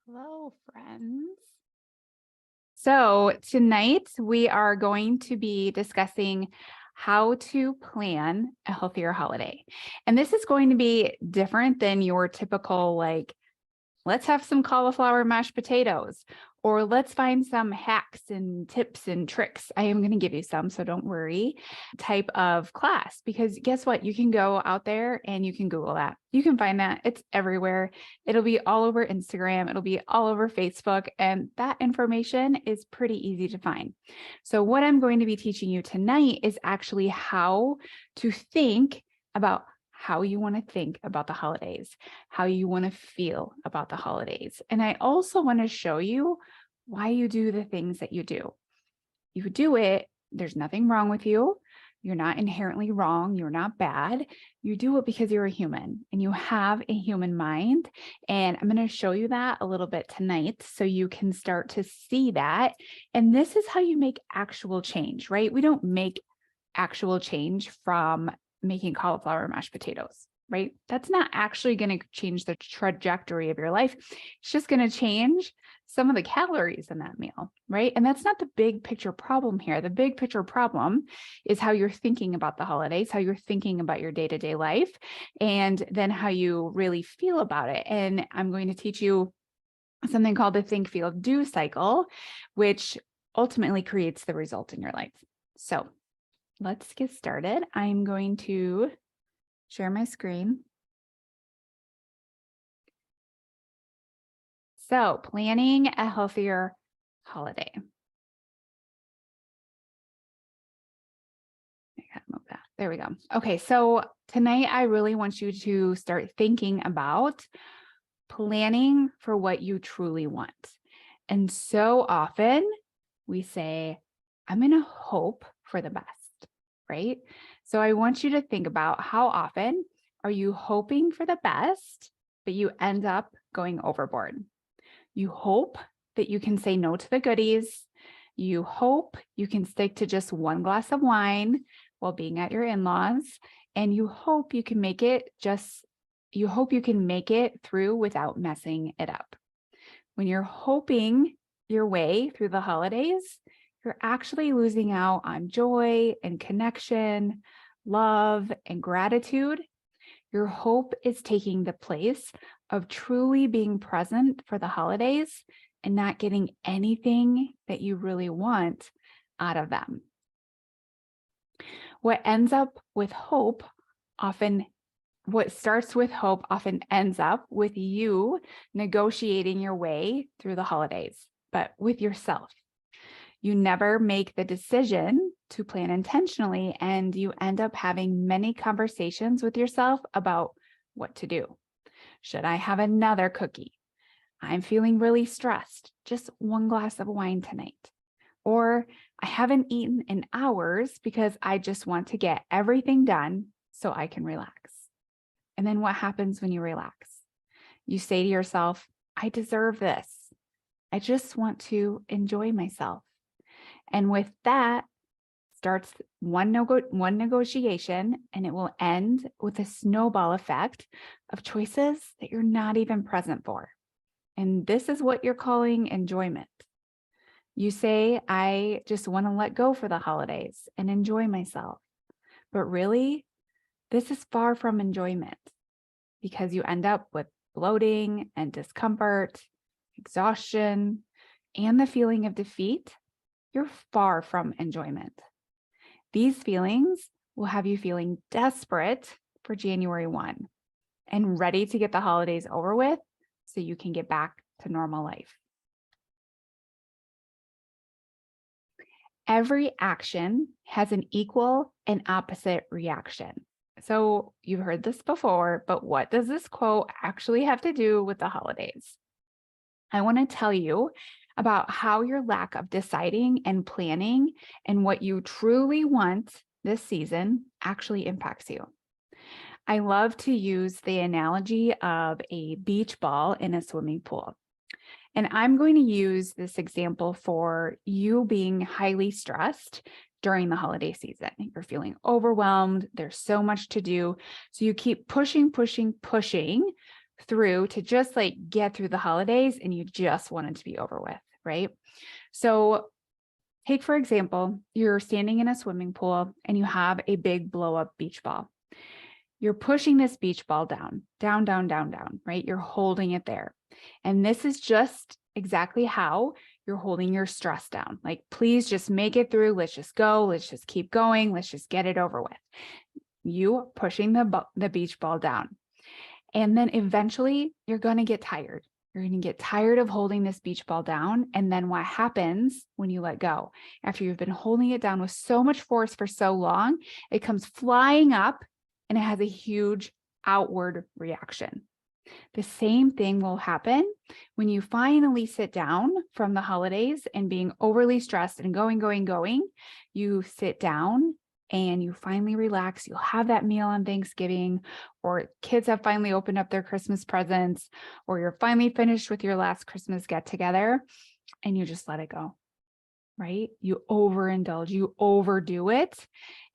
Hello, friends. So tonight we are going to be discussing how to plan a healthier holiday. And this is going to be different than your typical, let's have some cauliflower mashed potatoes, or let's find some hacks and tips and tricks. I am going to give you some, so don't worry, type of class, because guess what? You can go out there and you can Google that. You can find that. It's everywhere. It'll be all over Instagram. It'll be all over Facebook. And that information is pretty easy to find. So what I'm going to be teaching you tonight is actually how to think about how you want to think about the holidays, how you want to feel about the holidays. And I also want to show you why you do the things that you do. You do it, there's nothing wrong with you. You're not inherently wrong. You're not bad. You do it because you're a human and you have a human mind. And I'm going to show you that a little bit tonight so you can start to see that. And this is how you make actual change, right? We don't make actual change from making cauliflower mashed potatoes, right? That's not actually going to change the trajectory of your life. It's just going to change some of the calories in that meal, right? And that's not the big picture problem here. The big picture problem is how you're thinking about the holidays, how you're thinking about your day-to-day life, and then how you really feel about it. And I'm going to teach you something called the think, feel, do cycle, which ultimately creates the result in your life. So let's get started. I'm going to share my screen. So, planning a healthier holiday. I gotta move that. There we go. Okay, so tonight I really want you to start thinking about planning for what you truly want. And so often we say, I'm going to hope for the best. Right? So I want you to think about how often are you hoping for the best, but you end up going overboard. You hope that you can say no to the goodies. You hope you can stick to just one glass of wine while being at your in-laws. And you hope you can make it through without messing it up. When you're hoping your way through the holidays, you're actually losing out on joy and connection, love and gratitude. Your hope is taking the place of truly being present for the holidays and not getting anything that you really want out of them. What starts with hope often ends up with you negotiating your way through the holidays, but with yourself. You never make the decision to plan intentionally, and you end up having many conversations with yourself about what to do. Should I have another cookie? I'm feeling really stressed. Just one glass of wine tonight. Or I haven't eaten in hours because I just want to get everything done so I can relax. And then what happens when you relax? You say to yourself, I deserve this. I just want to enjoy myself. And with that starts one negotiation, and it will end with a snowball effect of choices that you're not even present for. And this is what you're calling enjoyment. You say, I just want to let go for the holidays and enjoy myself. But really, this is far from enjoyment because you end up with bloating and discomfort, exhaustion, and the feeling of defeat. You're far from enjoyment. These feelings will have you feeling desperate for January 1 and ready to get the holidays over with so you can get back to normal life. Every action has an equal and opposite reaction. So you've heard this before, but what does this quote actually have to do with the holidays? I want to tell you about how your lack of deciding and planning and what you truly want this season actually impacts you. I love to use the analogy of a beach ball in a swimming pool. And I'm going to use this example for you being highly stressed during the holiday season. You're feeling overwhelmed. There's so much to do. So you keep pushing, through to just like get through the holidays and you just want it to be over with, right? So take, for example, you're standing in a swimming pool and you have a big blow up beach ball. You're pushing this beach ball down, down, down, down, down, right? You're holding it there. And this is just exactly how you're holding your stress down. Like, please just make it through. Let's just go. Let's just keep going. Let's just get it over with. You pushing the beach ball down. And then eventually you're going to get tired. You're going to get tired of holding this beach ball down. And then what happens when you let go? After you've been holding it down with so much force for so long, it comes flying up and it has a huge outward reaction. The same thing will happen when you finally sit down from the holidays and being overly stressed and going. You sit down and you finally relax. You'll have that meal on Thanksgiving, or kids have finally opened up their Christmas presents, or you're finally finished with your last Christmas get together and you just let it go, right? You overindulge, you overdo it.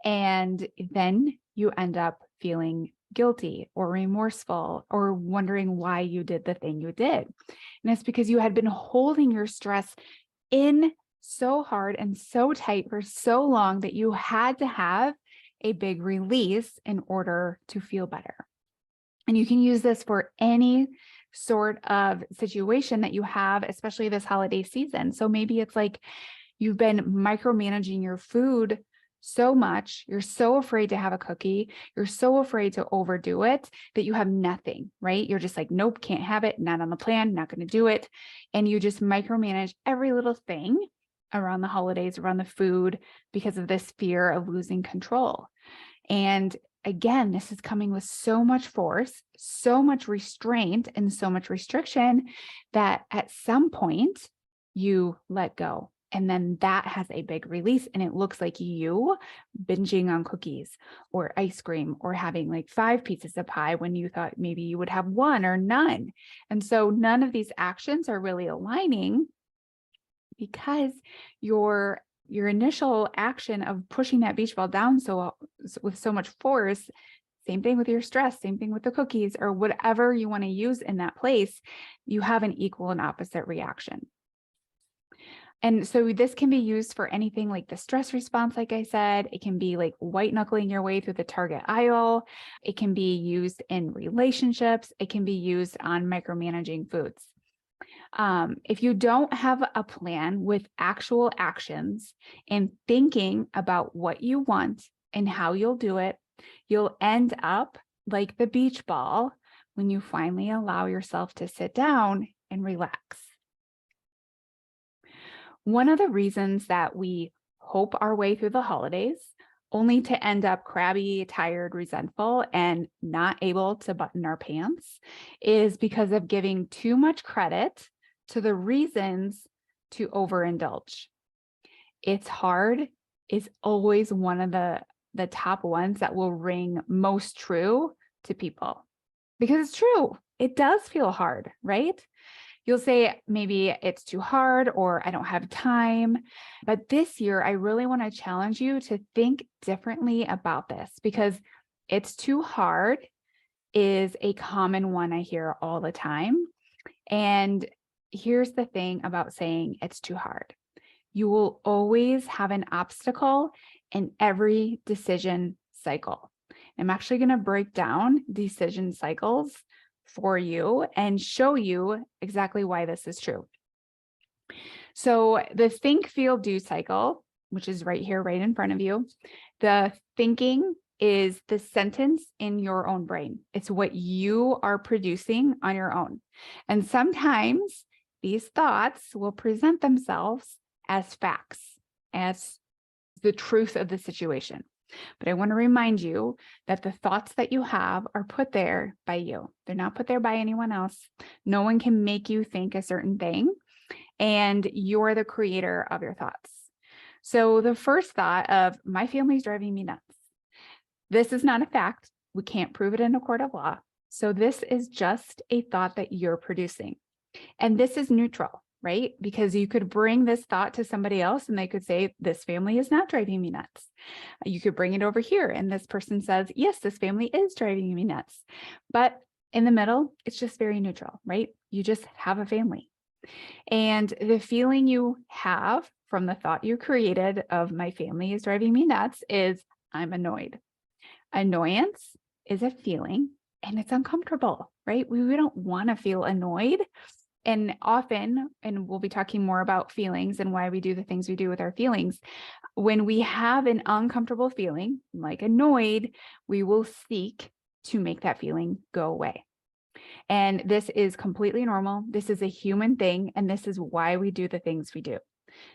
And then you end up feeling guilty or remorseful or wondering why you did the thing you did. And it's because you had been holding your stress in so hard and so tight for so long that you had to have a big release in order to feel better. And you can use this for any sort of situation that you have, especially this holiday season. So maybe it's like you've been micromanaging your food so much, you're so afraid to have a cookie, you're so afraid to overdo it that you have nothing, right? You're just like, nope, can't have it, not on the plan, not going to do it. And you just micromanage every little thing around the holidays, around the food, because of this fear of losing control. And again, this is coming with so much force, so much restraint, and so much restriction that at some point you let go. And then that has a big release, and it looks like you binging on cookies or ice cream or having like 5 pieces of pie when you thought maybe you would have 1 or none. And so none of these actions are really aligning because your initial action of pushing that beach ball down with so much force, same thing with your stress, same thing with the cookies or whatever you want to use in that place, you have an equal and opposite reaction. And so this can be used for anything like the stress response, like I said. It can be like white knuckling your way through the Target aisle. It can be used in relationships. It can be used on micromanaging foods. If you don't have a plan with actual actions and thinking about what you want and how you'll do it, you'll end up like the beach ball when you finally allow yourself to sit down and relax. One of the reasons that we hope our way through the holidays, only to end up crabby, tired, resentful, and not able to button our pants, is because of giving too much credit to the reasons to overindulge. It's hard is always one of the top ones that will ring most true to people because it's true. It does feel hard, right? You'll say maybe it's too hard or I don't have time. But this year, I really want to challenge you to think differently about this because it's too hard is a common one I hear all the time. And here's the thing about saying it's too hard. You will always have an obstacle in every decision cycle. I'm actually going to break down decision cycles for you and show you exactly why this is true. So the think, feel, do cycle, which is right here, right in front of you, the thinking is the sentence in your own brain. It's what you are producing on your own. And sometimes these thoughts will present themselves as facts, as the truth of the situation. But I want to remind you that the thoughts that you have are put there by you. They're not put there by anyone else. No one can make you think a certain thing, and you're the creator of your thoughts. So the first thought of my family's driving me nuts. This is not a fact. We can't prove it in a court of law. So this is just a thought that you're producing. And this is neutral, right? Because you could bring this thought to somebody else and they could say, this family is not driving me nuts. You could bring it over here and this person says, yes, this family is driving me nuts. But In the middle, it's just very neutral, right? You just have a family. And the feeling you have from the thought you created of my family is driving me nuts is I'm annoyed. Annoyance is a feeling and it's uncomfortable, right? We don't want to feel annoyed. And often, and we'll be talking more about feelings and why we do the things we do with our feelings. When we have an uncomfortable feeling, like annoyed, we will seek to make that feeling go away. And this is completely normal. This is a human thing. And this is why we do the things we do.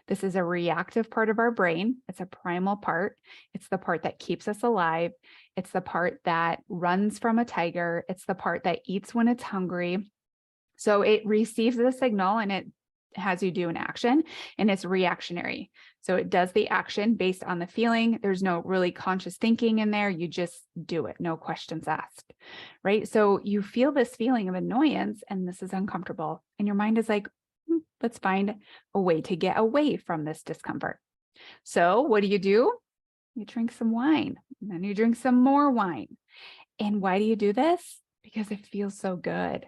This is a reactive part of our brain. It's a primal part. It's the part that keeps us alive. It's the part that runs from a tiger. It's the part that eats when it's hungry. So it receives the signal and it has you do an action, and it's reactionary. So it does the action based on the feeling. There's no really conscious thinking in there. You just do it. No questions asked, right? So you feel this feeling of annoyance and this is uncomfortable. And your mind is like, let's find a way to get away from this discomfort. So what do? You drink some wine, and then you drink some more wine. And why do you do this? Because it feels so good,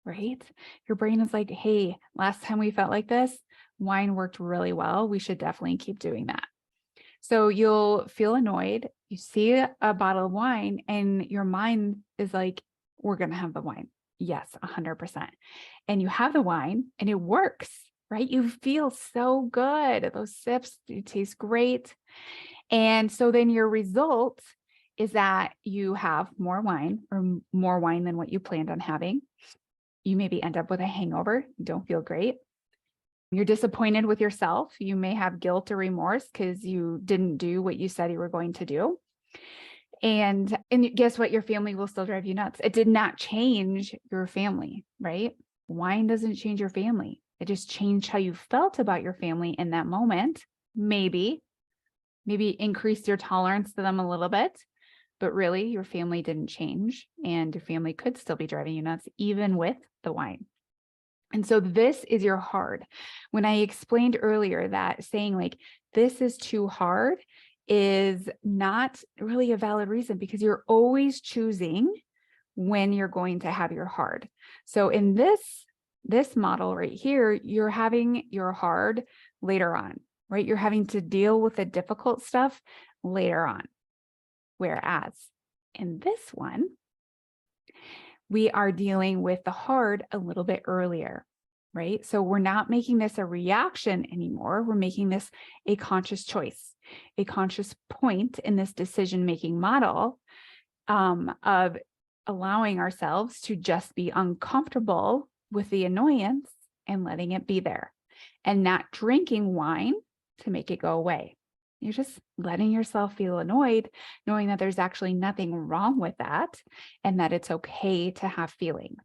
right? Your brain is like, hey, last time we felt like this, wine worked really well. We should definitely keep doing that. So you'll feel annoyed. You see a bottle of wine and your mind is like, we're going to have the wine. Yes, 100%. And you have the wine and it works, right? You feel so good. Those sips, you taste great. And so then your result is that you have more wine or more wine than what you planned on having. You maybe end up with a hangover. You don't feel great. You're disappointed with yourself. You may have guilt or remorse because you didn't do what you said you were going to do. And guess what? Your family will still drive you nuts. It did not change your family, right? Wine doesn't change your family. It just changed how you felt about your family in that moment. Maybe increased your tolerance to them a little bit, but really your family didn't change and your family could still be driving you nuts even with the wine. And so this is your hard. When I explained earlier that saying like, this is too hard is not really a valid reason because you're always choosing when you're going to have your hard. So in this model right here, you're having your hard later on, right? You're having to deal with the difficult stuff later on. Whereas in this one, we are dealing with the hard a little bit earlier, right? So we're not making this a reaction anymore. We're making this a conscious choice, a conscious point in this decision-making model of allowing ourselves to just be uncomfortable with the annoyance and letting it be there and not drinking wine to make it go away. You're just letting yourself feel annoyed, knowing that there's actually nothing wrong with that and that it's okay to have feelings.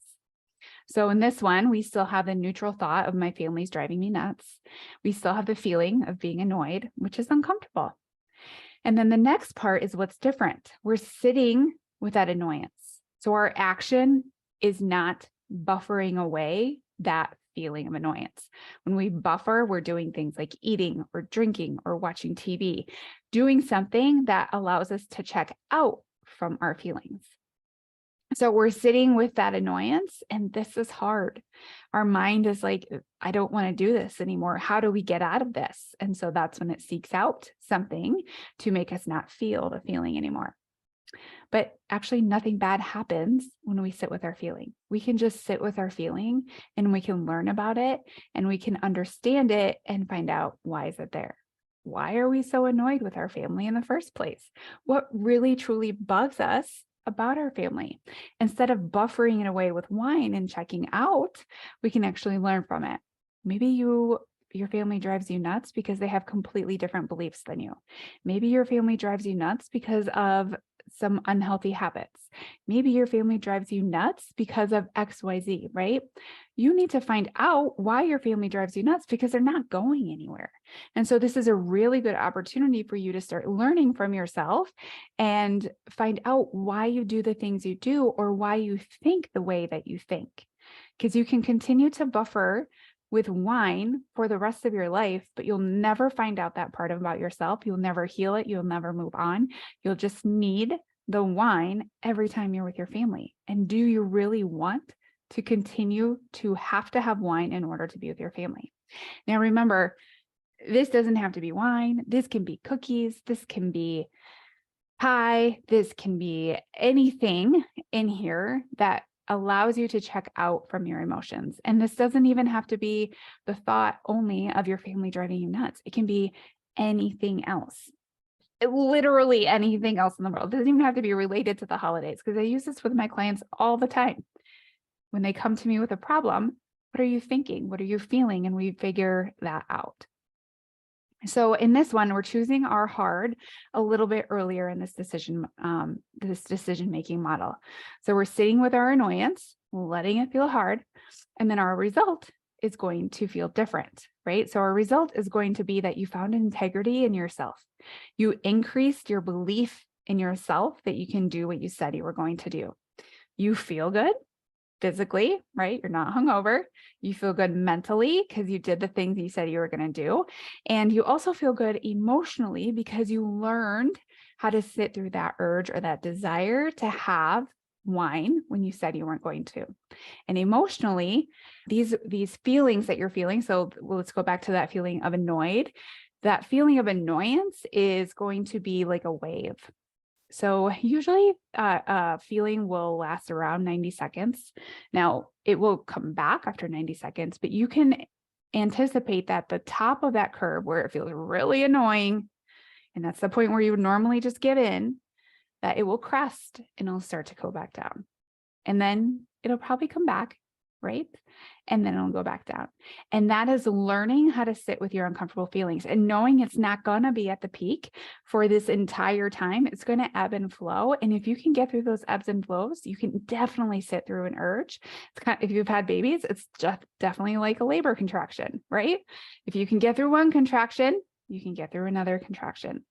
So in this one, we still have the neutral thought of my family's driving me nuts. We still have the feeling of being annoyed, which is uncomfortable. And then the next part is what's different. We're sitting with that annoyance. So our action is not buffering away that feeling of annoyance. When we buffer, we're doing things like eating or drinking or watching TV, doing something that allows us to check out from our feelings. So we're sitting with that annoyance and this is hard. Our mind is like, I don't want to do this anymore. How do we get out of this? And so that's when it seeks out something to make us not feel the feeling anymore. But actually nothing bad happens when we sit with our feeling. We can just sit with our feeling and we can learn about it and we can understand it and find out why is it there? Why are we so annoyed with our family in the first place? What really truly bugs us about our family? Instead of buffering it away with wine and checking out, we can actually learn from it. Maybe your family drives you nuts because they have completely different beliefs than you. Maybe your family drives you nuts because of some unhealthy habits. Maybe your family drives you nuts because of XYZ, right? You need to find out why your family drives you nuts because they're not going anywhere. And so this is a really good opportunity for you to start learning from yourself and find out why you do the things you do or why you think the way that you think. Because you can continue to buffer with wine for the rest of your life, but you'll never find out that part about yourself. You'll never heal it. You'll never move on. You'll just need the wine every time you're with your family? And do you really want to continue to have wine in order to be with your family? Now, remember, this doesn't have to be wine. This can be cookies. This can be pie. This can be anything in here that allows you to check out from your emotions. And this doesn't even have to be the thought only of your family driving you nuts. It can be anything else. Literally anything else in the world. It doesn't even have to be related to the holidays, because I use this with my clients all the time. When they come to me with a problem, what are you thinking? What are you feeling? And we figure that out. So in this one, we're choosing our hard a little bit earlier in this decision-making model. So we're sitting with our annoyance, letting it feel hard, and then our result is going to feel different, right? So our result is going to be that you found integrity in yourself. You increased your belief in yourself that you can do what you said you were going to do. You feel good physically, right? You're not hungover. You feel good mentally because you did the things you said you were going to do. And you also feel good emotionally because you learned how to sit through that urge or that desire to have wine when you said you weren't going to. And emotionally, these feelings that you're feeling, so let's go back to that feeling of annoyed. That feeling of annoyance is going to be like a wave. So usually a feeling will last around 90 seconds. Now, it will come back after 90 seconds, but you can anticipate that the top of that curve where it feels really annoying, and that's the point where you would normally just give in, that it will crest and it'll start to go back down. And then it'll probably come back, right? And then it'll go back down. And that is learning how to sit with your uncomfortable feelings and knowing it's not going to be at the peak for this entire time. It's going to ebb and flow. And if you can get through those ebbs and flows, you can definitely sit through an urge. It's kind of, if you've had babies, it's just definitely like a labor contraction, right? If you can get through one contraction, you can get through another contraction.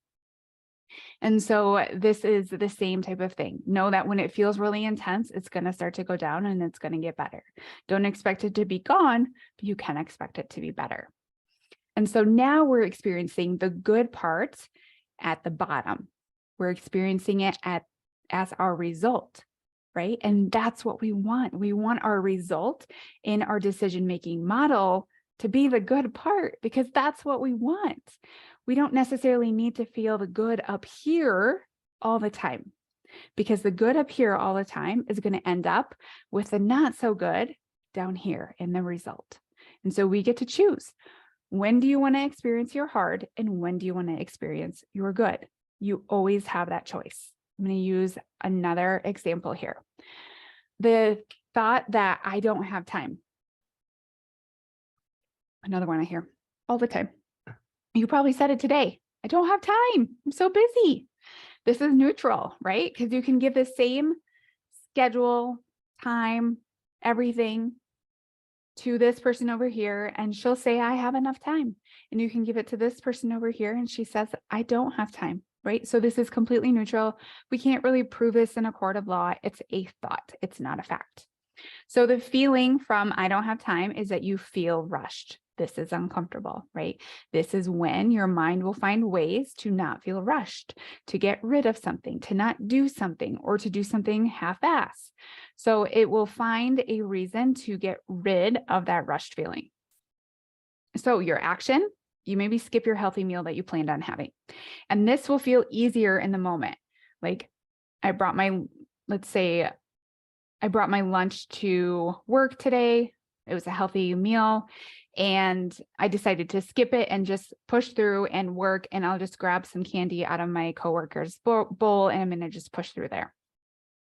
And so this is the same type of thing. Know that when it feels really intense, it's going to start to go down and it's going to get better. Don't expect it to be gone, but you can expect it to be better. And so now we're experiencing the good parts at the bottom. We're experiencing it as our result, right? And that's what we want. We want our result in our decision-making model to be the good part, because that's what we want. We don't necessarily need to feel the good up here all the time, because the good up here all the time is going to end up with the not so good down here in the result. And so we get to choose. When do you want to experience your hard and when do you want to experience your good? You always have that choice. I'm going to use another example here. The thought that I don't have time. Another one I hear all the time. You probably said it today. I don't have time. I'm so busy. This is neutral, right? Because you can give the same schedule, time, everything to this person over here, and she'll say, I have enough time. And you can give it to this person over here, and she says, I don't have time, right? So this is completely neutral. We can't really prove this in a court of law. It's a thought. It's not a fact. So the feeling from I don't have time is that you feel rushed. This is uncomfortable, right? This is when your mind will find ways to not feel rushed, to get rid of something, to not do something, or to do something half-ass. So it will find a reason to get rid of that rushed feeling. So your action, you maybe skip your healthy meal that you planned on having. And this will feel easier in the moment. Like let's say I brought my lunch to work today. It was a healthy meal. And I decided to skip it and just push through and work. And I'll just grab some candy out of my coworker's bowl and I'm going to just push through there.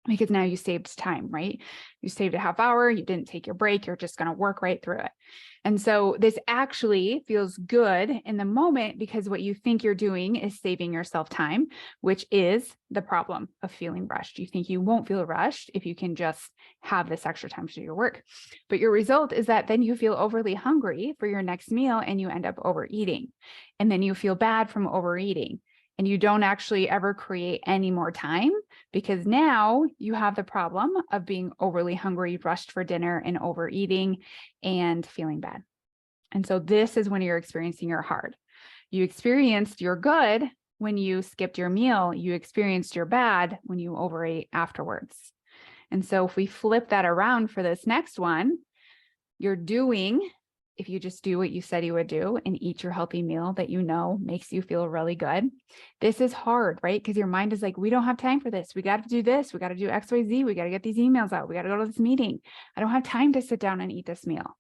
Because now you saved time, right? You saved a half hour. You didn't take your break. You're just going to work right through it. And so this actually feels good in the moment because what you think you're doing is saving yourself time, which is the problem of feeling rushed. You think you won't feel rushed if you can just have this extra time to do your work. But your result is that then you feel overly hungry for your next meal and you end up overeating. And then you feel bad from overeating. And you don't actually ever create any more time because now you have the problem of being overly hungry, rushed for dinner and overeating and feeling bad. And so this is when you're experiencing your hard. You experienced your good when you skipped your meal, you experienced your bad when you overate afterwards. And so if we flip that around for this next one, you're doing, if you just do what you said you would do and eat your healthy meal that you know makes you feel really good. This is hard, right? Because your mind is like, we don't have time for this. We got to do this. We got to do X, Y, Z. We got to get these emails out. We got to go to this meeting. I don't have time to sit down and eat this meal.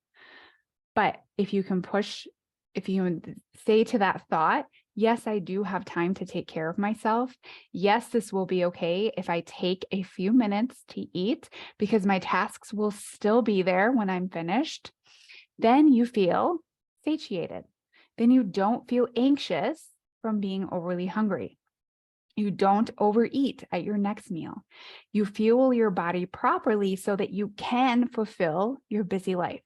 But if you can push, if you say to that thought, yes, I do have time to take care of myself. Yes, this will be okay if I take a few minutes to eat because my tasks will still be there when I'm finished. Then you feel satiated. Then you don't feel anxious from being overly hungry. You don't overeat at your next meal. You fuel your body properly so that you can fulfill your busy life.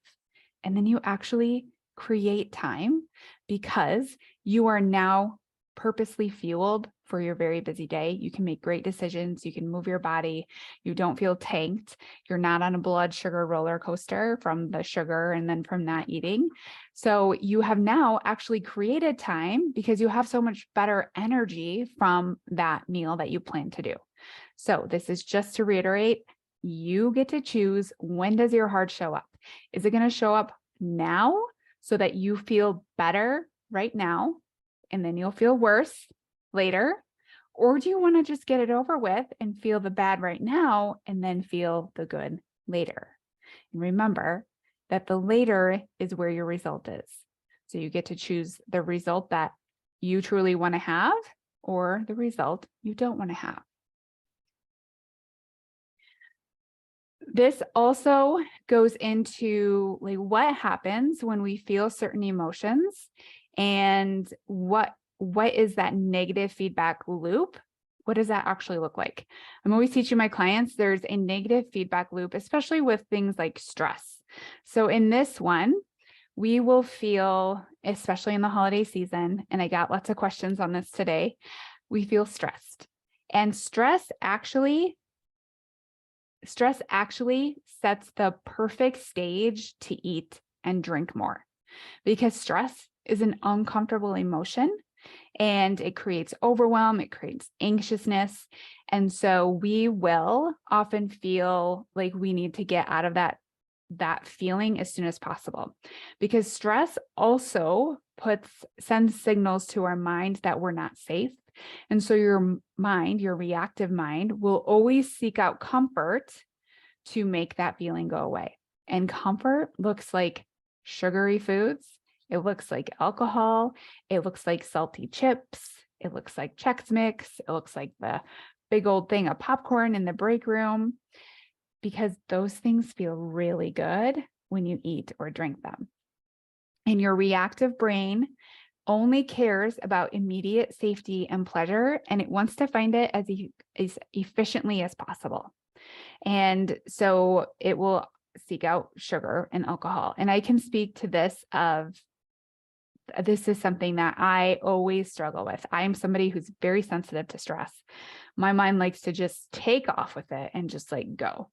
And then you actually create time because you are now purposely fueled for your very busy day. You can make great decisions. You can move your body. You don't feel tanked. You're not on a blood sugar roller coaster from the sugar and then from not eating. So you have now actually created time because you have so much better energy from that meal that you plan to do. So this is just to reiterate, you get to choose, when does your heart show up? Is it going to show up now so that you feel better right now and then you'll feel worse later? Or do you want to just get it over with and feel the bad right now and then feel the good later? And remember that the later is where your result is. So you get to choose the result that you truly want to have or the result you don't want to have. This also goes into like what happens when we feel certain emotions and what is that negative feedback loop? What does that actually look like? I'm always teaching my clients there's a negative feedback loop, especially with things like stress. So in this one, we will feel, especially in the holiday season, and I got lots of questions on this today, we feel stressed. And stress actually sets the perfect stage to eat and drink more, because stress is an uncomfortable emotion and it creates overwhelm, it creates anxiousness. And so we will often feel like we need to get out of that feeling as soon as possible, because stress also sends signals to our mind that we're not safe. And so your mind, your reactive mind, will always seek out comfort to make that feeling go away. And comfort looks like sugary foods. It looks like alcohol. It looks like salty chips. It looks like Chex Mix. It looks like the big old thing of popcorn in the break room, because those things feel really good when you eat or drink them. And your reactive brain only cares about immediate safety and pleasure, and it wants to find it as efficiently as possible. And so it will seek out sugar and alcohol. And I can speak to this is something that I always struggle with. I am somebody who's very sensitive to stress. My mind likes to just take off with it and just like go.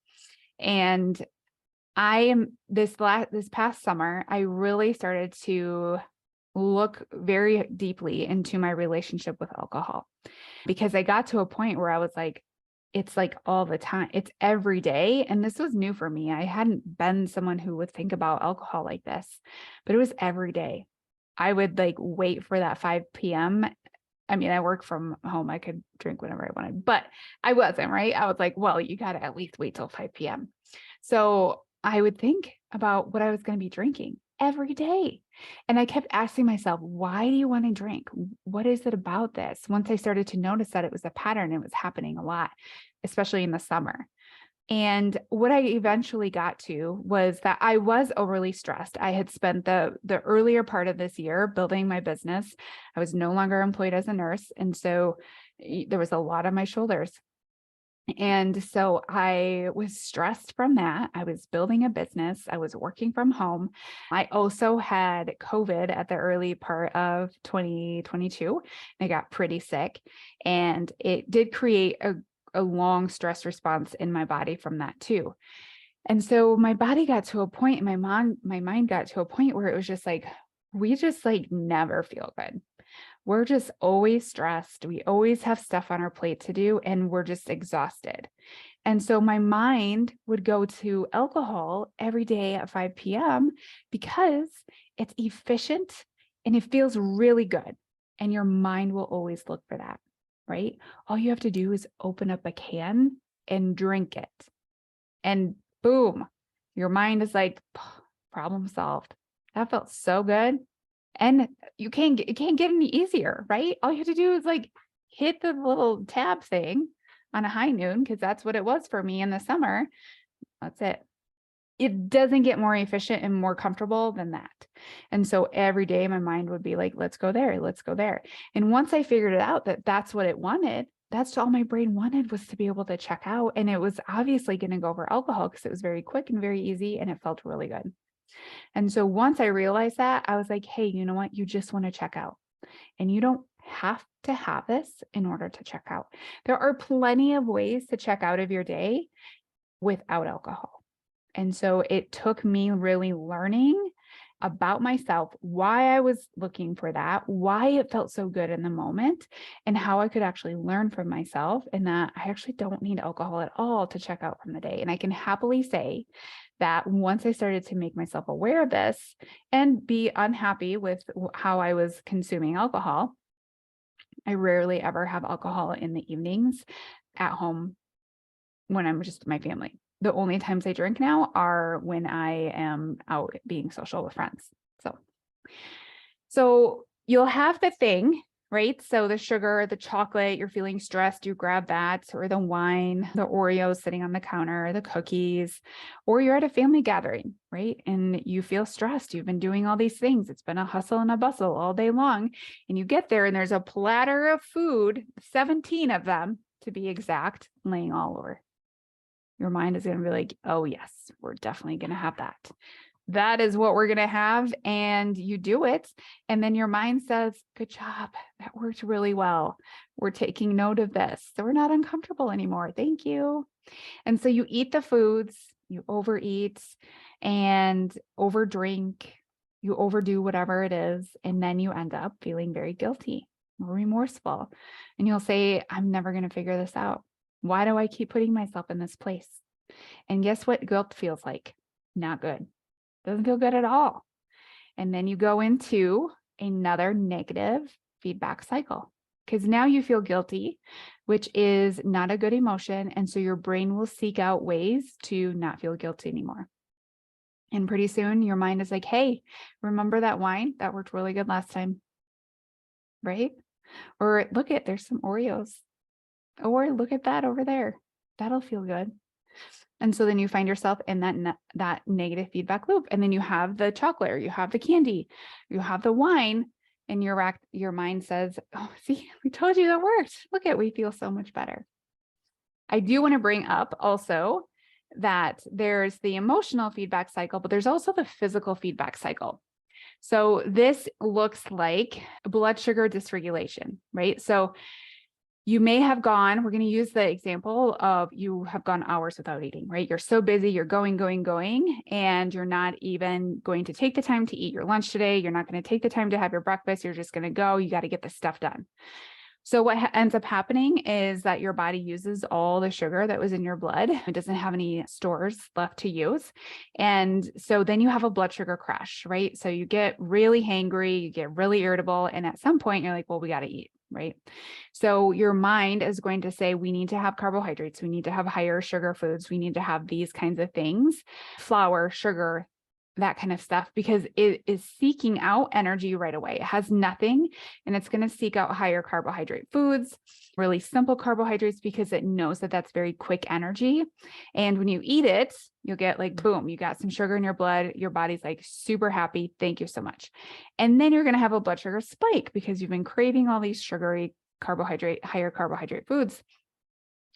And this past summer, I really started to look very deeply into my relationship with alcohol, because I got to a point where I was like, it's like all the time, it's every day. And this was new for me. I hadn't been someone who would think about alcohol like this, but it was every day. I would like wait for that 5 p.m. I mean, I work from home. I could drink whenever I wanted, but I wasn't, right? I was like, well, you got to at least wait till 5 p.m. So I would think about what I was going to be drinking every day. And I kept asking myself, why do you want to drink? What is it about this? Once I started to notice that it was a pattern, it was happening a lot, especially in the summer. And what I eventually got to was that I was overly stressed. I had spent the earlier part of this year building my business. I was no longer employed as a nurse. And so there was a lot on my shoulders. And so I was stressed from that. I was building a business. I was working from home. I also had COVID at the early part of 2022. I got pretty sick, and it did create a long stress response in my body from that too. And so my body got to a point, my mind got to a point where it was just like, we just like never feel good. we're just always stressed. We always have stuff on our plate to do, and we're just exhausted. And so my mind would go to alcohol every day at 5 p.m. because it's efficient and it feels really good. And your mind will always look for that, right? All you have to do is open up a can and drink it. And boom, your mind is like, problem solved. That felt so good. And it can't get any easier, right? All you have to do is like hit the little tab thing on a high noon, because that's what it was for me in the summer. That's it. It doesn't get more efficient and more comfortable than that. And so every day my mind would be like, let's go there, let's go there. And once I figured it out that that's what it wanted, that's all my brain wanted, was to be able to check out. And it was obviously going to go for alcohol because it was very quick and very easy and it felt really good. And so once I realized that, I was like, hey, you know what? You just want to check out. And you don't have to have this in order to check out. There are plenty of ways to check out of your day without alcohol. And so it took me really learning about myself, why I was looking for that, why it felt so good in the moment, and how I could actually learn from myself, and that I actually don't need alcohol at all to check out from the day. And I can happily say that once I started to make myself aware of this and be unhappy with how I was consuming alcohol, I rarely ever have alcohol in the evenings at home when I'm just my family. The only times I drink now are when I am out being social with friends. So you'll have the thing, right? So the sugar, the chocolate, you're feeling stressed, you grab that, or the wine, the Oreos sitting on the counter, the cookies, or you're at a family gathering, right? And you feel stressed. You've been doing all these things. It's been a hustle and a bustle all day long. And you get there and there's a platter of food, 17 of them to be exact, laying all over. Your mind is going to be like, oh yes, we're definitely going to have that. That is what we're going to have. And you do it. And then your mind says, good job. That worked really well. We're taking note of this. So we're not uncomfortable anymore. Thank you. And so you eat the foods, you overeat and overdrink, you overdo whatever it is. And then you end up feeling very guilty or remorseful. And you'll say, I'm never going to figure this out. Why do I keep putting myself in this place? And guess what guilt feels like? Not good. Doesn't feel good at all. And then you go into another negative feedback cycle because now you feel guilty, which is not a good emotion. And so your brain will seek out ways to not feel guilty anymore. And pretty soon your mind is like, hey, remember that wine? That worked really good last time, right? Or look at, there's some Oreos. Or look at that over there. That'll feel good. And so then you find yourself in that negative feedback loop. And then you have the chocolate, or you have the candy, you have the wine, and your mind says, oh, see, we told you that worked. Look at, we feel so much better. I do want to bring up also that there's the emotional feedback cycle, but there's also the physical feedback cycle. So this looks like blood sugar dysregulation, right? So you may have gone, we're going to use the example of you have gone hours without eating, right? You're so busy, you're going, and you're not even going to take the time to eat your lunch today. You're not going to take the time to have your breakfast. You're just going to go, you got to get this stuff done. So what ends up happening is that your body uses all the sugar that was in your blood. It doesn't have any stores left to use. And so then you have a blood sugar crash, right? So you get really hangry, you get really irritable. And at some point you're like, well, we got to eat, right? So your mind is going to say, we need to have carbohydrates. We need to have higher sugar foods. We need to have these kinds of things, flour, sugar, that kind of stuff, because it is seeking out energy right away. It has nothing, and it's going to seek out higher carbohydrate foods, really simple carbohydrates, because it knows that that's very quick energy. And when you eat it, you'll get like, boom, you got some sugar in your blood. Your body's like super happy. Thank you so much. And then you're going to have a blood sugar spike because you've been craving all these sugary higher carbohydrate foods.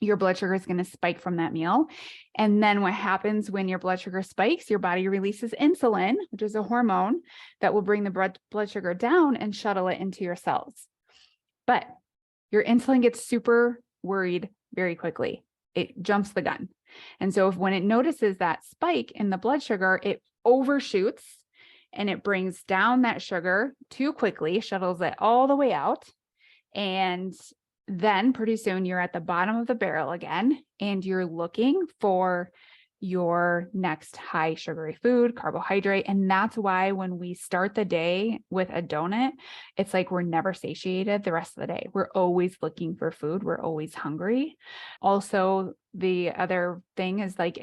Your blood sugar is going to spike from that meal. And then what happens when your blood sugar spikes, your body releases insulin, which is a hormone that will bring the blood sugar down and shuttle it into your cells. But your insulin gets super worried very quickly. It jumps the gun. And so when it notices that spike in the blood sugar, it overshoots and it brings down that sugar too quickly, shuttles it all the way out. And then pretty soon you're at the bottom of the barrel again, and you're looking for your next high sugary food, carbohydrate. And that's why when we start the day with a donut, it's like we're never satiated the rest of the day. We're always looking for food. We're always hungry. Also, the other thing is like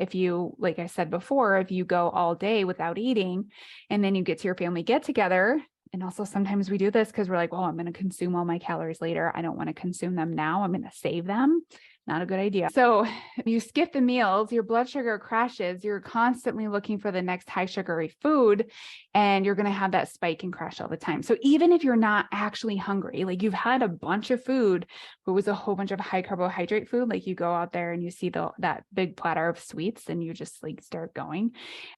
like I said before, if you go all day without eating and then you get to your family get together, and also sometimes we do this because we're like, well, I'm going to consume all my calories later. I don't want to consume them now. I'm going to save them. Not a good idea. So if you skip the meals, your blood sugar crashes. You're constantly looking for the next high sugary food, and you're going to have that spike and crash all the time. So even if you're not actually hungry, like you've had a bunch of food, but it was a whole bunch of high carbohydrate food, like you go out there and you see that big platter of sweets and you just like start going,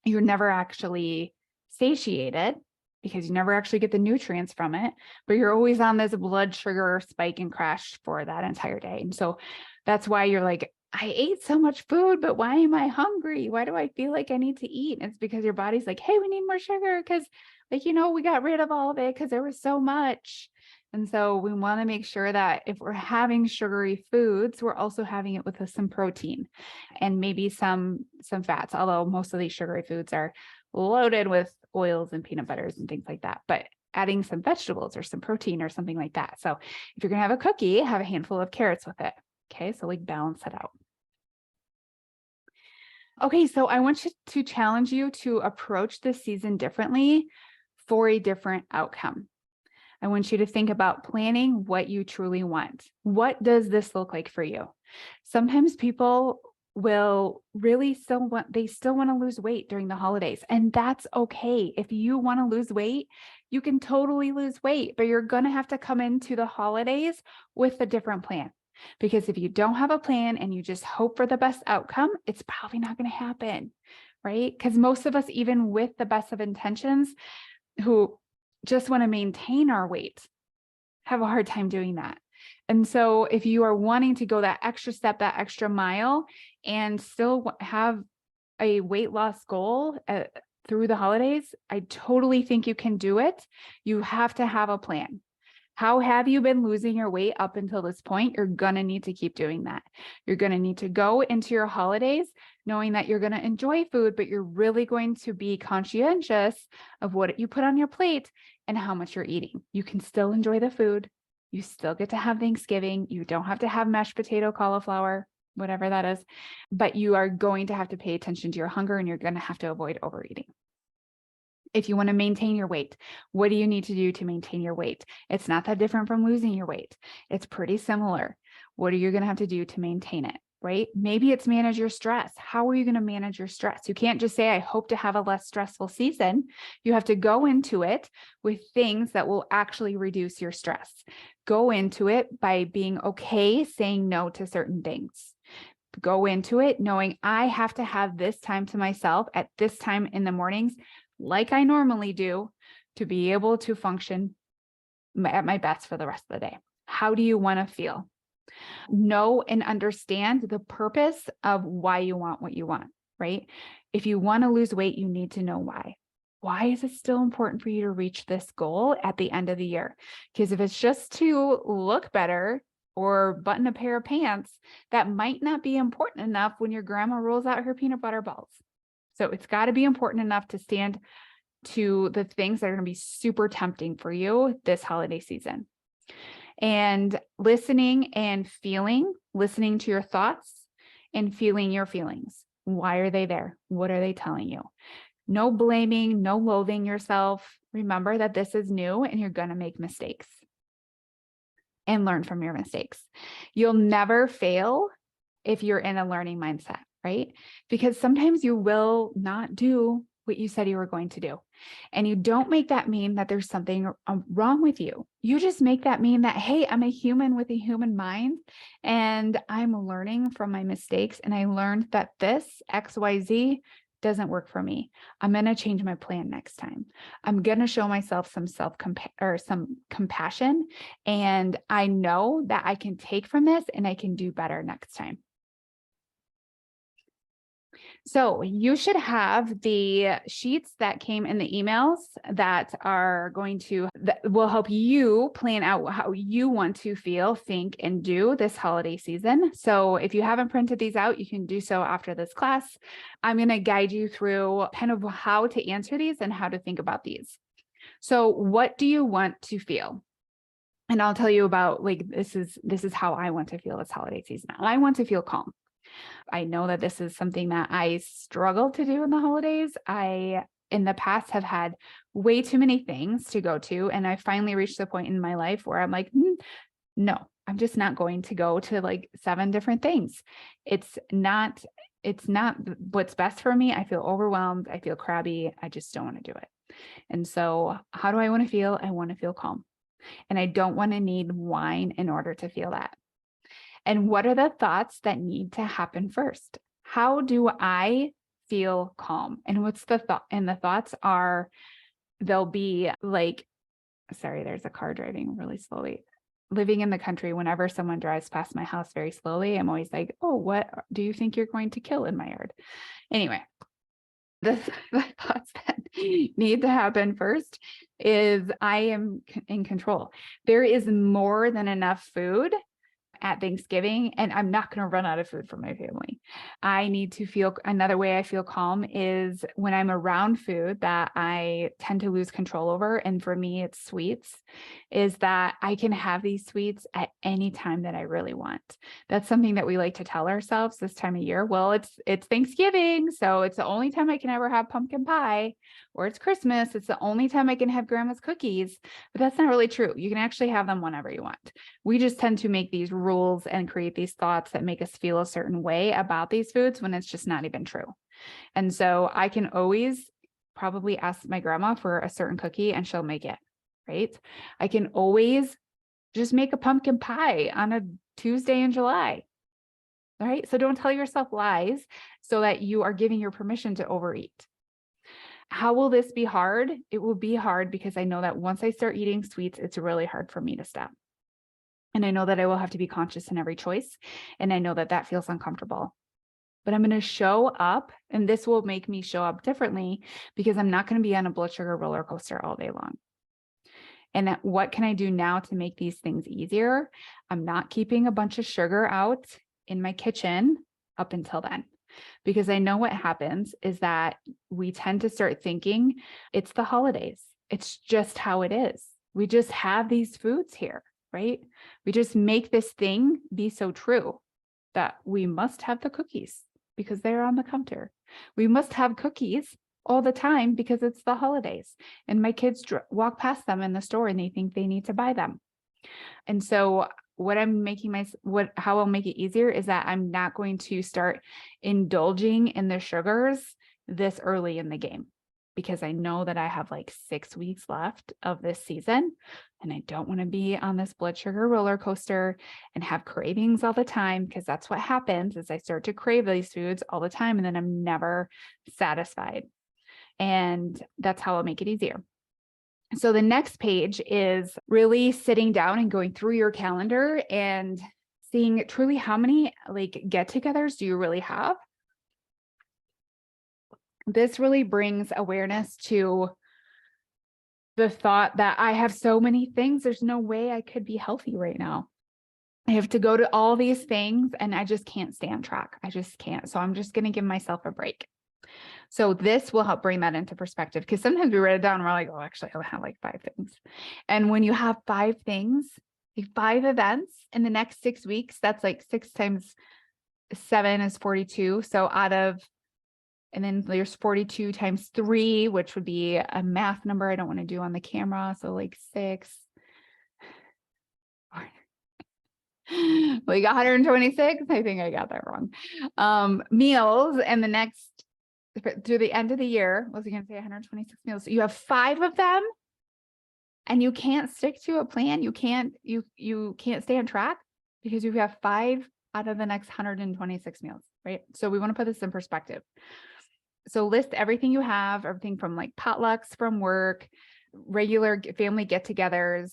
you're never actually satiated, because you never actually get the nutrients from it, but you're always on this blood sugar spike and crash for that entire day. And so that's why you're like, I ate so much food, but why am I hungry? Why do I feel like I need to eat? And it's because your body's like, hey, we need more sugar because we got rid of all of it because there was so much. And so we want to make sure that if we're having sugary foods, we're also having it with some protein and maybe some fats, although most of these sugary foods are loaded with oils and peanut butters and things like that, but adding some vegetables or some protein or something like that. So if you're going to have a cookie, have a handful of carrots with it. Okay, so like balance it out. Okay, so I want to challenge you to approach this season differently for a different outcome. I want you to think about planning what you truly want. What does this look like for you? Sometimes people will really still want to lose weight during the holidays, and that's okay. If you want to lose weight, you can totally lose weight, but you're going to have to come into the holidays with a different plan. Because if you don't have a plan and you just hope for the best outcome, it's probably not going to happen, right? Because most of us, even with the best of intentions, who just want to maintain our weight, have a hard time doing that. And so if you are wanting to go that extra step, that extra mile, and still have a weight loss goal through the holidays, I totally think you can do it. You have to have a plan. How have you been losing your weight up until this point? You're going to need to keep doing that. You're going to need to go into your holidays knowing that you're going to enjoy food, but you're really going to be conscientious of what you put on your plate and how much you're eating. You can still enjoy the food. You still get to have Thanksgiving. You don't have to have mashed potato, cauliflower, whatever that is, but you are going to have to pay attention to your hunger, and you're going to have to avoid overeating. If you want to maintain your weight, what do you need to do to maintain your weight? It's not that different from losing your weight. It's pretty similar. What are you going to have to do to maintain it, right? Maybe it's manage your stress. How are you going to manage your stress? You can't just say, I hope to have a less stressful season. You have to go into it with things that will actually reduce your stress. Go into it by being okay saying no to certain things. Go into it knowing I have to have this time to myself at this time in the mornings, like I normally do, to be able to function at my best for the rest of the day. How do you want to feel? Know and understand the purpose of why you want what you want, right? If you want to lose weight, you need to know why. Why is it still important for you to reach this goal at the end of the year? Because if it's just to look better or button a pair of pants, that might not be important enough when your grandma rolls out her peanut butter balls. So it's got to be important enough to stand to the things that are going to be super tempting for you this holiday season. And listening to your thoughts and feeling your feelings. Why are they there? What are they telling you? No blaming, no loathing yourself. Remember that this is new and you're going to make mistakes. And learn from your mistakes. You'll never fail if you're in a learning mindset, right? Because sometimes you will not do what you said you were going to do. And you don't make that mean that there's something wrong with you. You just make that mean that, hey, I'm a human with a human mind, and I'm learning from my mistakes. And I learned that this XYZ doesn't work for me. I'm going to change my plan next time. I'm going to show myself some some compassion. And I know that I can take from this and I can do better next time. So you should have the sheets that came in the emails that will help you plan out how you want to feel, think, and do this holiday season. So if you haven't printed these out, you can do so after this class. I'm going to guide you through kind of how to answer these and how to think about these. So what do you want to feel? And I'll tell you about, like, this is how I want to feel this holiday season. I want to feel calm. I know that this is something that I struggle to do in the holidays. I, in the past, have had way too many things to go to. And I finally reached the point in my life where I'm like, no, I'm just not going to go to like 7 different things. It's not what's best for me. I feel overwhelmed. I feel crabby. I just don't want to do it. And so how do I want to feel? I want to feel calm. And I don't want to need wine in order to feel that. And what are the thoughts that need to happen first? How do I feel calm? And what's the thought? And the thoughts are, they'll be like, sorry, there's a car driving really slowly. Living in the country, whenever someone drives past my house very slowly, I'm always like, oh, what do you think you're going to kill in my yard? Anyway, the thoughts that need to happen first is I am in control. There is more than enough food at Thanksgiving, and I'm not going to run out of food for my family. I need to feel, another way I feel calm is when I'm around food that I tend to lose control over. And for me, it's sweets, is that I can have these sweets at any time that I really want. That's something that we like to tell ourselves this time of year. Well, it's Thanksgiving, so it's the only time I can ever have pumpkin pie, or it's Christmas, it's the only time I can have grandma's cookies. But that's not really true. You can actually have them whenever you want. We just tend to make these rules and create these thoughts that make us feel a certain way about these foods when it's just not even true. And so I can always probably ask my grandma for a certain cookie and she'll make it, right? I can always just make a pumpkin pie on a Tuesday in July. All right. So don't tell yourself lies so that you are giving your permission to overeat. How will this be hard? It will be hard because I know that once I start eating sweets, it's really hard for me to stop. And I know that I will have to be conscious in every choice. And I know that that feels uncomfortable. But I'm going to show up, and this will make me show up differently because I'm not going to be on a blood sugar roller coaster all day long. And what can I do now to make these things easier? I'm not keeping a bunch of sugar out in my kitchen up until then. Because I know what happens is that we tend to start thinking it's the holidays. It's just how it is. We just have these foods here, right? We just make this thing be so true that we must have the cookies because they're on the counter. We must have cookies all the time because it's the holidays. And my kids walk past them in the store and they think they need to buy them. And so how I'll make it easier is that I'm not going to start indulging in the sugars this early in the game, because I know that I have like 6 weeks left of this season and I don't want to be on this blood sugar roller coaster and have cravings all the time, because that's what happens is I start to crave these foods all the time and then I'm never satisfied. And that's how I'll make it easier. So the next page is really sitting down and going through your calendar and seeing truly how many like get-togethers do you really have. This really brings awareness to the thought that I have so many things. There's no way I could be healthy right now. I have to go to all these things and I just can't stay on track. I just can't. So I'm just going to give myself a break. So this will help bring that into perspective, because sometimes we write it down and we're like, oh, actually, I have like 5 things. And when you have 5 things, like 5 events in the next 6 weeks, that's like 6 times 7 is 42. So and then there's 42 times 3, which would be a math number I don't want to do on the camera. So like 6, like 126. I think I got that wrong. Meals and the next through the end of the year, was I going to say 126 meals? So you have 5 of them and you can't stick to a plan. You can't stay on track because you have 5 out of the next 126 meals, right? So we want to put this in perspective. So list everything you have, everything from like potlucks from work, regular family get-togethers,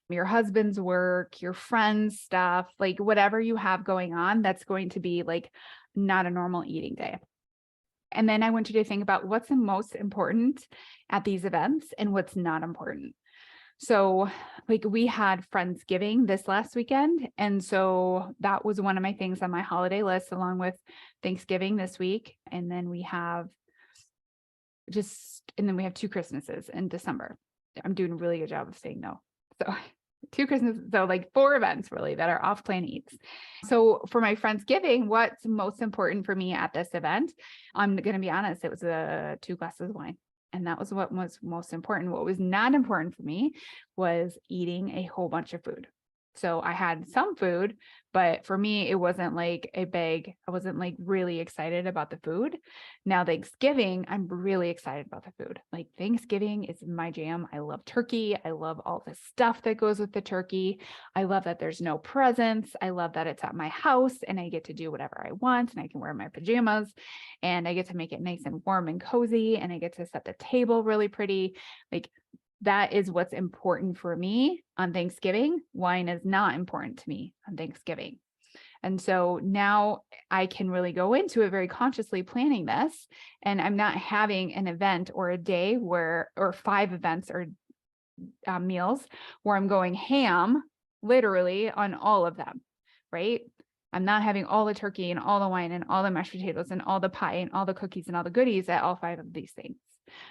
your husband's work, your friends' stuff, like whatever you have going on, that's going to be like not a normal eating day. And then I want you to think about what's the most important at these events and what's not important. So like we had Friendsgiving this last weekend. And so that was one of my things on my holiday list, along with Thanksgiving this week. And then we have we have 2 Christmases in December. I'm doing a really good job of saying no. So 2 Christmases, so like 4 events really that are off plan eats. So for my Friendsgiving, what's most important for me at this event? I'm going to be honest, it was 2 glasses of wine. And that was what was most important. What was not important for me was eating a whole bunch of food. So I had some food, but for me, it wasn't like a big, I wasn't like really excited about the food. Now Thanksgiving, I'm really excited about the food. Like Thanksgiving is my jam. I love turkey. I love all the stuff that goes with the turkey. I love that there's no presents. I love that it's at my house and I get to do whatever I want and I can wear my pajamas and I get to make it nice and warm and cozy and I get to set the table really pretty. Like that is what's important for me on Thanksgiving. Wine is not important to me on Thanksgiving. And so now I can really go into it very consciously planning this. And I'm not having an event or a day or 5 events or meals where I'm going ham literally on all of them, right? I'm not having all the turkey and all the wine and all the mashed potatoes and all the pie and all the cookies and all the goodies at all 5 of these things.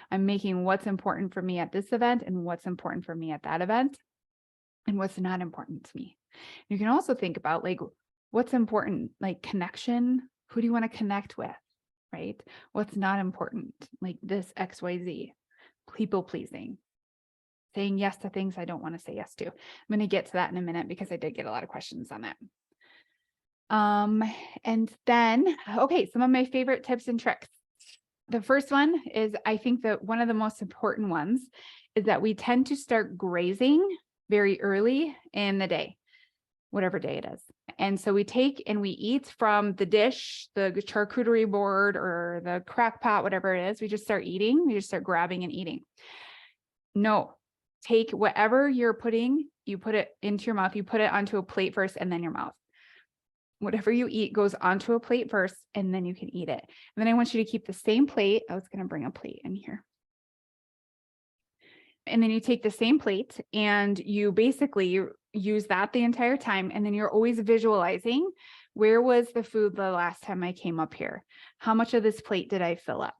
I'm making what's important for me at this event and what's important for me at that event and what's not important to me. You can also think about like, what's important, like connection. Who do you want to connect with, right? What's not important, like this XYZ, people pleasing, saying yes to things I don't want to say yes to. I'm going to get to that in a minute because I did get a lot of questions on that. And then, okay, some of my favorite tips and tricks. The first one is, I think that one of the most important ones is that we tend to start grazing very early in the day, whatever day it is. And so we take and we eat from the dish, the charcuterie board or the crock pot, whatever it is. We just start eating. We just start grabbing and eating. No, take whatever you're putting, you put it into your mouth, you put it onto a plate first and then your mouth. Whatever you eat goes onto a plate first, and then you can eat it. And then I want you to keep the same plate. I was going to bring a plate in here. And then you take the same plate and you basically use that the entire time. And then you're always visualizing, where was the food the last time I came up here? How much of this plate did I fill up?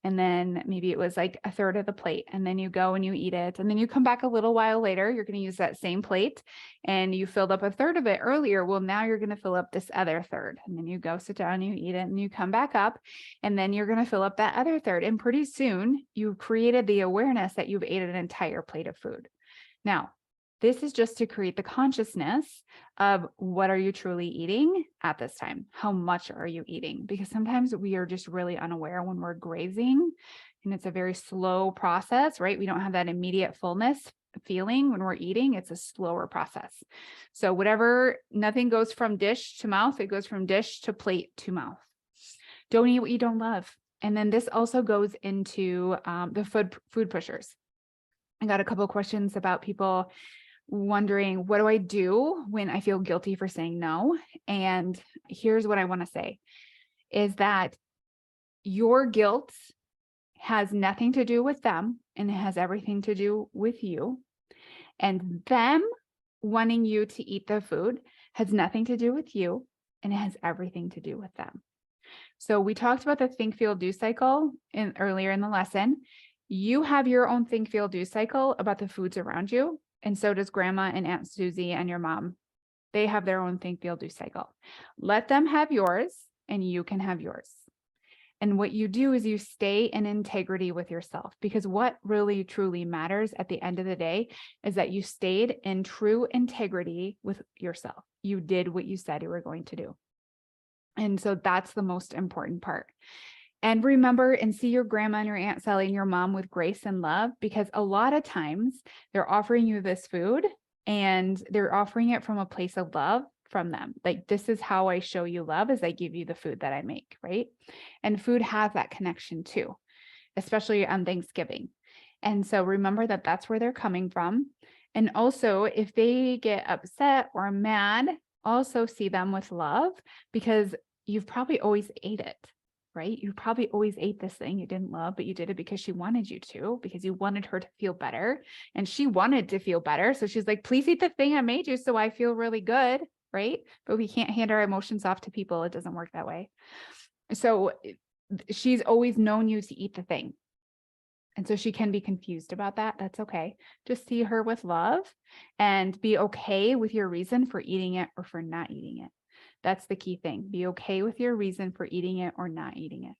And then maybe it was like a third of the plate, and then you go and you eat it. And then you come back a little while later, you're going to use that same plate and you filled up a third of it earlier. Well, now you're going to fill up this other third, and then you go sit down, you eat it, and you come back up, and then you're going to fill up that other third. And pretty soon you've created the awareness that you've ate an entire plate of food. Now, this is just to create the consciousness of what are you truly eating at this time? How much are you eating? Because sometimes we are just really unaware when we're grazing, and it's a very slow process, right? We don't have that immediate fullness feeling when we're eating. It's a slower process. So nothing goes from dish to mouth. It goes from dish to plate to mouth. Don't eat what you don't love. And then this also goes into the food pushers. I got a couple of questions about people wondering, what do I do when I feel guilty for saying no? And here's what I want to say is that your guilt has nothing to do with them, and it has everything to do with you. And them wanting you to eat the food has nothing to do with you, and it has everything to do with them. So we talked about the think, feel, do cycle earlier in the lesson. You have your own think, feel, do cycle about the foods around you. And so does Grandma and Aunt Susie and your mom. They have their own think, feel, do cycle. Let them have yours and you can have yours. And what you do is you stay in integrity with yourself, because what really truly matters at the end of the day is that you stayed in true integrity with yourself. You did what you said you were going to do. And so that's the most important part. And remember and see your grandma and your Aunt Sally and your mom with grace and love, because a lot of times they're offering you this food and they're offering it from a place of love from them. Like, this is how I show you love, is I give you the food that I make, right? And food has that connection too, especially on Thanksgiving. And so remember that that's where they're coming from. And also, if they get upset or mad, also see them with love, because you've probably always ate it, right? You probably always ate this thing you didn't love, but you did it because she wanted you to, because you wanted her to feel better and she wanted to feel better. So she's like, please eat the thing I made you so I feel really good, right? But we can't hand our emotions off to people. It doesn't work that way. So she's always known you to eat the thing. And so she can be confused about that. That's okay. Just see her with love and be okay with your reason for eating it or for not eating it. That's the key thing. Be okay with your reason for eating it or not eating it.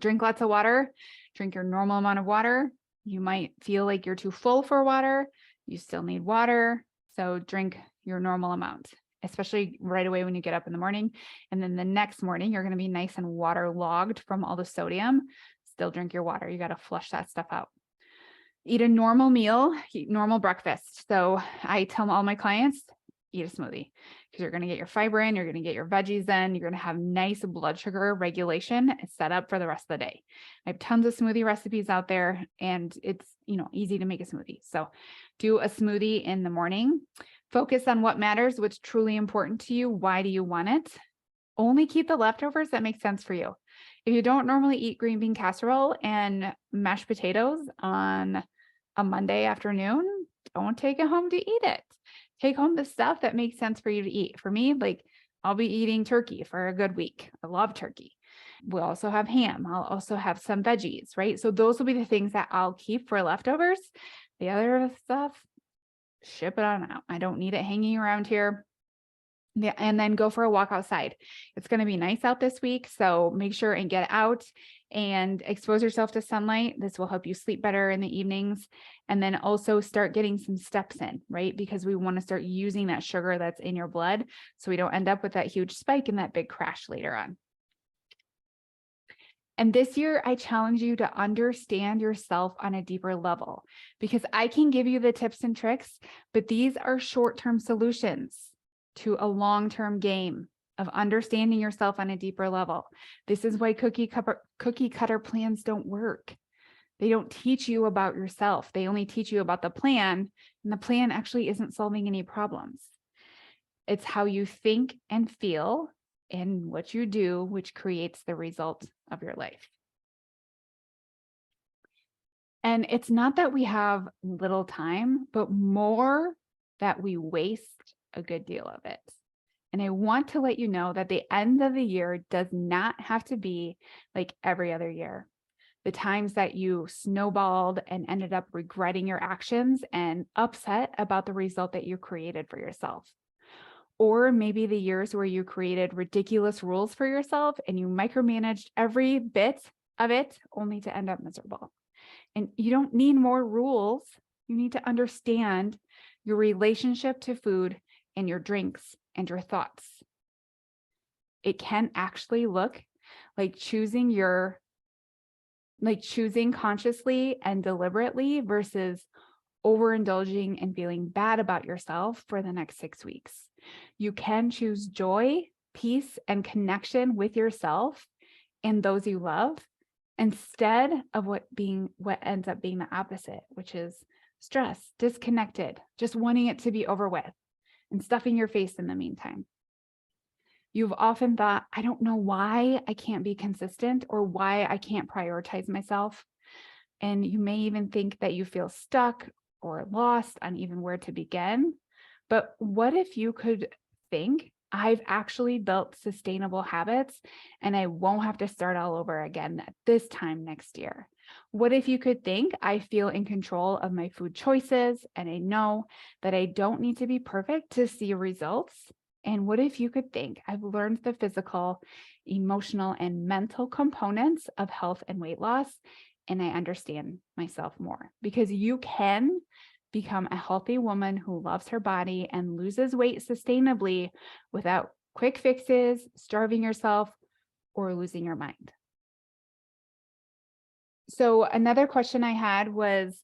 Drink lots of water. Drink your normal amount of water. You might feel like you're too full for water. You still need water. So drink your normal amount, especially right away when you get up in the morning. And then the next morning, you're going to be nice and waterlogged from all the sodium. Still drink your water. You got to flush that stuff out. Eat a normal meal, eat normal breakfast. So I tell all my clients, eat a smoothie because you're going to get your fiber in, you're going to get your veggies in, you're going to have nice blood sugar regulation set up for the rest of the day. I have tons of smoothie recipes out there and it's, easy to make a smoothie. So do a smoothie in the morning. Focus on what matters, what's truly important to you. Why do you want it? Only keep the leftovers that make sense for you. If you don't normally eat green bean casserole and mashed potatoes on a Monday afternoon, don't take it home to eat it. Take home the stuff that makes sense for you to eat. For me, I'll be eating turkey for a good week. I love turkey. We'll also have ham. I'll also have some veggies, right? So those will be the things that I'll keep for leftovers. The other stuff, ship it on out. I don't need it hanging around here. Yeah, and then go for a walk outside. It's going to be nice out this week, so make sure and get out and expose yourself to sunlight. This will help you sleep better in the evenings. And then also start getting some steps in, right? Because we want to start using that sugar that's in your blood so we don't end up with that huge spike and that big crash later on. And this year, I challenge you to understand yourself on a deeper level, because I can give you the tips and tricks, but these are short-term solutions to a long-term game of understanding yourself on a deeper level. This is why cookie cutter plans don't work. They don't teach you about yourself. They only teach you about the plan, and the plan actually isn't solving any problems. It's how you think and feel and what you do, which creates the result of your life. And it's not that we have little time, but more that we waste a good deal of it. And I want to let you know that the end of the year does not have to be like every other year. The times that you snowballed and ended up regretting your actions and upset about the result that you created for yourself. Or maybe the years where you created ridiculous rules for yourself and you micromanaged every bit of it only to end up miserable. And you don't need more rules. You need to understand your relationship to food and your drinks and your thoughts. It can actually look like choosing consciously and deliberately versus overindulging and feeling bad about yourself for the next 6 weeks. You can choose joy, peace, and connection with yourself and those you love, instead of what ends up being the opposite, which is stress, disconnected, just wanting it to be over with and stuffing your face in the meantime. You've often thought, I don't know why I can't be consistent or why I can't prioritize myself. And you may even think that you feel stuck or lost on even where to begin. But what if you could think, I've actually built sustainable habits and I won't have to start all over again at this time next year? What if you could think, I feel in control of my food choices and I know that I don't need to be perfect to see results? And what if you could think, I've learned the physical, emotional, and mental components of health and weight loss, and I understand myself more? Because you can become a healthy woman who loves her body and loses weight sustainably without quick fixes, starving yourself, or losing your mind. So another question I had was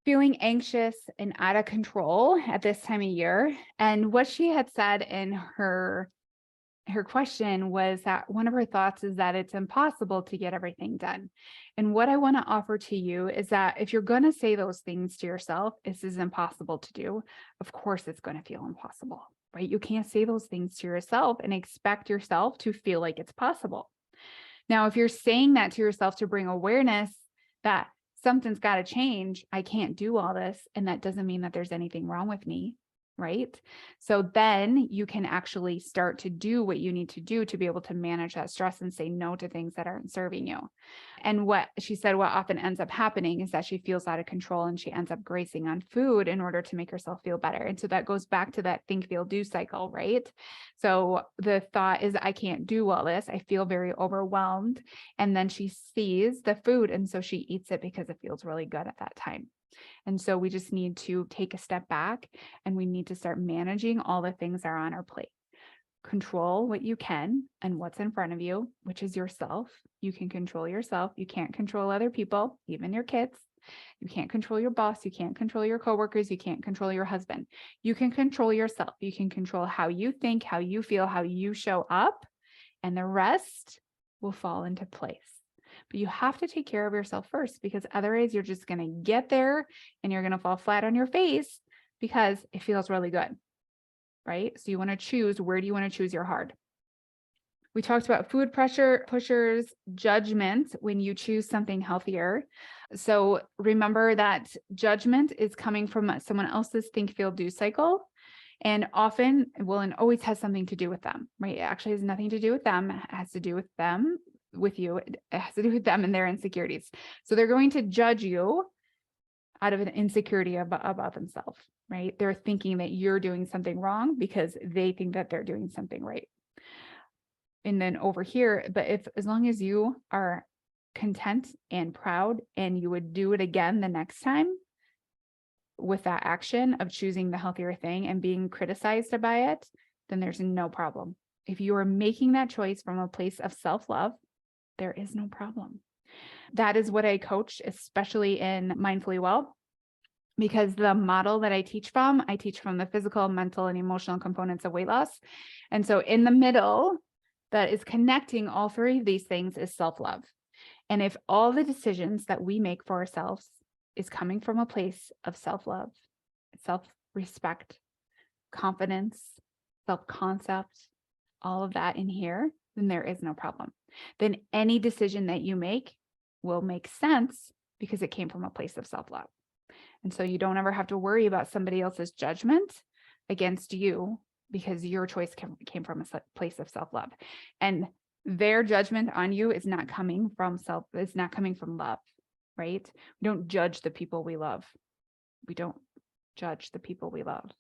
feeling anxious and out of control at this time of year. And what she had said in her question was that one of her thoughts is that it's impossible to get everything done. And what I want to offer to you is that if you're going to say those things to yourself, this is impossible to do, of course it's going to feel impossible, right? You can't say those things to yourself and expect yourself to feel like it's possible. Now, if you're saying that to yourself to bring awareness that something's got to change, I can't do all this, and that doesn't mean that there's anything wrong with me, right? So then you can actually start to do what you need to do to be able to manage that stress and say no to things that aren't serving you. And what she said, what often ends up happening is that she feels out of control and she ends up grazing on food in order to make herself feel better. And so that goes back to that think, feel, do cycle, right? So the thought is, I can't do all this. I feel very overwhelmed. And then she sees the food. And so she eats it because it feels really good at that time. And so we just need to take a step back and we need to start managing all the things that are on our plate. Control what you can and what's in front of you, which is yourself. You can control yourself. You can't control other people, even your kids. You can't control your boss. You can't control your coworkers. You can't control your husband. You can control yourself. You can control how you think, how you feel, how you show up, and the rest will fall into place. But you have to take care of yourself first, because otherwise you're just going to get there and you're going to fall flat on your face because it feels really good, right? So you want to choose, where do you want to choose your hard? We talked about food pressure, pushers, judgment when you choose something healthier. So remember that judgment is coming from someone else's think, feel, do cycle. And often, well, and always has something to do with them, right? It actually has nothing to do with them. It has to do with them, with you. It has to do with them and their insecurities. So they're going to judge you out of an insecurity about themselves, right? They're thinking that you're doing something wrong because they think that they're doing something right. And then over here, but as long as you are content and proud and you would do it again the next time with that action of choosing the healthier thing and being criticized by it, then there's no problem. If you are making that choice from a place of self-love, there is no problem. That is what I coach, especially in Mindfully Well, because the model that I teach from the physical, mental, and emotional components of weight loss. And so in the middle, that is connecting all three of these things is self-love. And if all the decisions that we make for ourselves is coming from a place of self-love, self-respect, confidence, self-concept, all of that in here, then there is no problem. Then any decision that you make will make sense because it came from a place of self-love. And so you don't ever have to worry about somebody else's judgment against you, because your choice came from a place of self-love. And their judgment on you is not coming from love, right? We don't judge the people we love. We don't judge the people we love.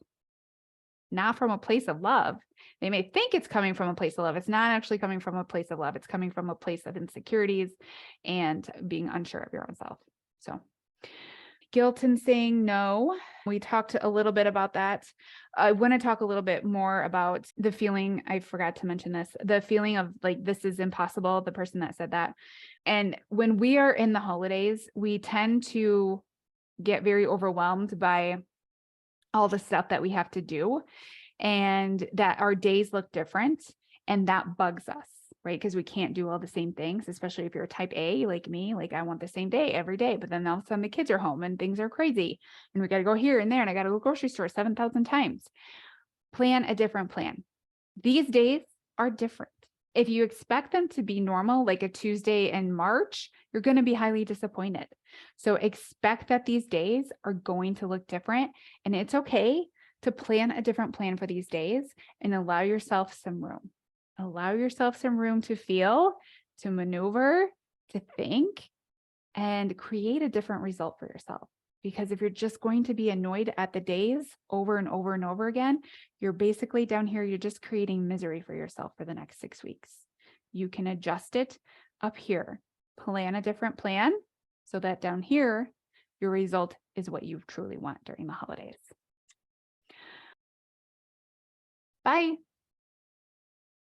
Not from a place of love. They may think it's coming from a place of love. It's not actually coming from a place of love. It's coming from a place of insecurities and being unsure of your own self. So guilt and saying no. We talked a little bit about that. I want to talk a little bit more about the feeling. I forgot to mention this, the feeling of like, this is impossible, the person that said that. And when we are in the holidays, we tend to get very overwhelmed by all the stuff that we have to do, and that our days look different. And that bugs us, right? Because we can't do all the same things, especially if you're a type A like me. Like, I want the same day every day, but then all of a sudden the kids are home and things are crazy and we got to go here and there and I got to go grocery store 7,000 times. Plan a different plan. These days are different. If you expect them to be normal, like a Tuesday in March, you're going to be highly disappointed. So expect that these days are going to look different, and it's okay to plan a different plan for these days and allow yourself some room. Allow yourself some room to feel, to maneuver, to think, and create a different result for yourself. Because if you're just going to be annoyed at the days over and over and over again, you're basically down here, you're just creating misery for yourself for the next 6 weeks. You can adjust it up here, plan a different plan so that down here, your result is what you truly want during the holidays. Bye.